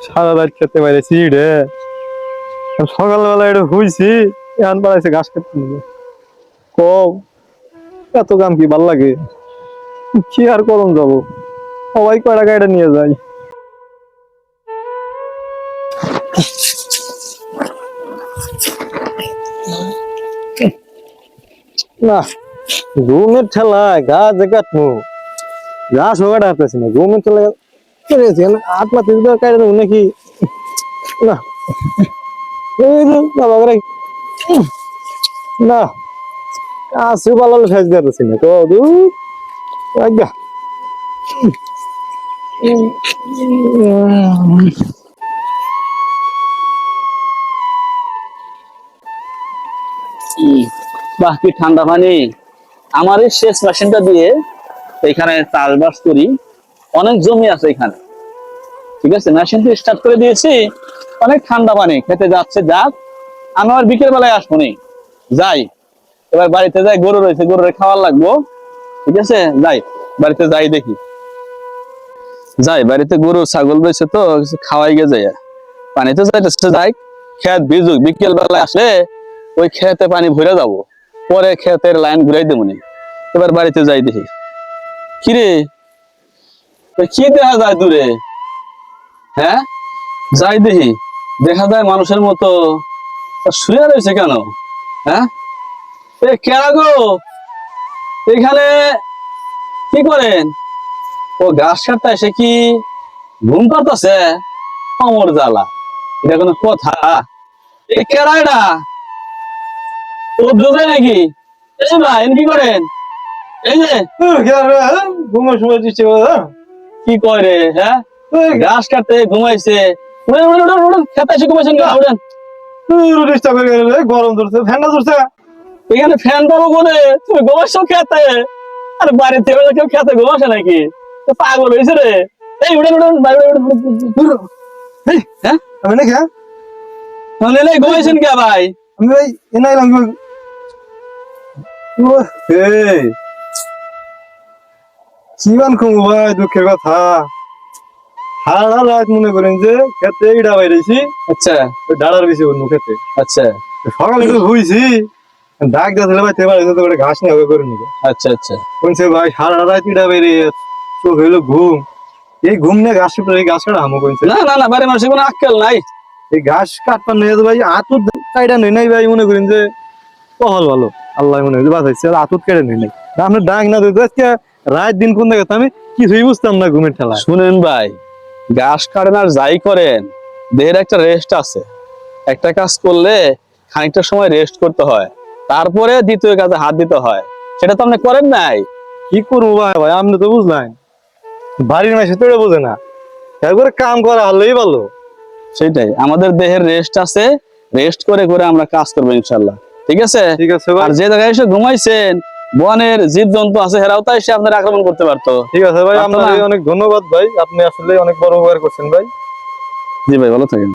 সারা রাত খেতে পাইছি রে। সকালবেলা এটা হইছি, এখন পালাইছে ঘাস খেতে নিয়ে। কও এত কাম কি ভাল লাগে? কি আর করুন যাবো, সবাই কয়টা গাড়িটা নিয়ে যায়। না, ঘুমের ঠেলায় গা যে কাটবো, ঘাস হোগাটা হাঁটতেছি না। ঘুমের ঠেলায় হাত মাতি কাটে নাকি না। এই যে বাবা রে, না কাছে পালালে ফেস দিতেছি না তো দূর আজ্ঞা। বাহ কি ঠান্ডা পানি। আমার এই শেষ মেশিনটা দিয়ে এখানে চাষবাস করি, অনেক জমি আছে এখানে। ঠিক আছে, মেশিনটা স্টার্ট করে দিয়েছি, অনেক ঠান্ডা পানি খেতে যাচ্ছে। যাক, আমি আর বিকেল বেলায় আসবো নি, যাই এবার বাড়িতে যাই। গরু রয়েছে, গরুরে খাওয়ার লাগবো। ঠিক আছে, যাই বাড়িতে যাই, দেখি যাই বাড়িতে গরু ছাগল রয়েছে তো কিছু খাওয়াই গে যায়। পানিতে যাইতেছে, যাই খেত ভিজুক, বিকেল বেলায় আসলে ওই খেতে পানি ভরে যাবো, পরে খেতের লাইন ঘুরাই দেবো নি। এবার বাড়িতে যাই দেখি কিরে কি দেখা যায় দূরে। হ্যাঁ, যাই দেখি, দেখা যায় মানুষের মতো শুয়ে রয়েছে কেন? হ্যাঁ, কেন গো এখানে কি করেন? ও ঘাস কাটতে এসে কি ঘুম পাতাছে? অমর জ্বালা, এটা কোনো কথা? এই কেরাইডা ও ঢুকে নাকি? এই ভাই কি করেন? এই যে ঘুমের সময় দিচ্ছে কি কয় রে? হ্যাঁ, ঘাস কাটতে ঘুমাইছে। উঠেন উঠেন উঠেন উঠেন, খেতে এসে ঘুমাইছেন কেন? উঠেন। গরম ধরছে, ফ্যানটা ধরছে। এখানে ফ্যান পাবো বলে তুমি ঘুমাইছো খেতে? আর বাড়িতে কেউ খেতে ঘুমাসে নাকি? তো পাগল হয়েছে রে। এই উঠেন উঠেন বাইরে উঠেন। হ্যাঁ, আমি নাকি মানে ঘুমাইছেন কে ভাই? আমি ভাই এনাই লাগবে। জীবন কম ভাই, দুঃখের কথা। সারা রাত মনে করেন যে খেতে ইডা বাইরেছি। আচ্ছা ডাড়ার বেশি অন্য খেতে। আচ্ছা সকালে একটু হইছি, ডাক দিয়েছিল ভাই তেবার ঘাস নিয়ে হবে করে নিবে। আচ্ছা আচ্ছা, বলছে ভাই সারা রাত ইডা বাইরে চোখ হইলো ঘুম। এই ঘুম নিয়ে ঘাস এই ঘাস কাটা হামো কইছে। না না না, বাড়ির মানুষের কোনো আক্কেল নাই। এই ঘাস কাটপার নিয়ে ভাই আতুত কাইডা নেই নাই ভাই, মনে করেন যে পহল ভালো আল্লাহ মনে হয় বাঁচাইছে, আতুত কেটে নেই নাই। আমরা ডাক না দিতে আজকে রাত দিন কোন জায়গাতে আমি কিছুই বুঝতাম না ঘুমের ঠেলা। শুনেন ভাই, ঘাস কাটেন আর যাই করেন, দেহের একটা রেস্ট আছে। একটা কাজ করলে খানিকটা সময় রেস্ট করতে হয়, তারপরে দ্বিতীয় কাজে হাত দিতে হয়। সেটা তো আপনি করেন নাই। কি করবো ভাই, ভাই আপনি তো বুঝলেন, বাড়ির মাসে তো এটা বোঝে না। একবারে কাম করা হলেই ভালো। সেটাই, আমাদের দেহের রেস্ট আছে, রেস্ট করে করে আমরা কাজ করবো ইনশাল্লাহ। ঠিক আছে, ঠিক আছে ভাই। আর যে জায়গায় এসে ঘুমাইছেন, বনের জীব জন্তু আছে, হেরাও তো এসে আপনার আক্রমণ করতে পারতো। ঠিক আছে ভাই, আপনার অনেক ধন্যবাদ ভাই, আপনি আসলে অনেক বড় উপকার করছেন ভাই। জি ভাই, ভালো থাকেন।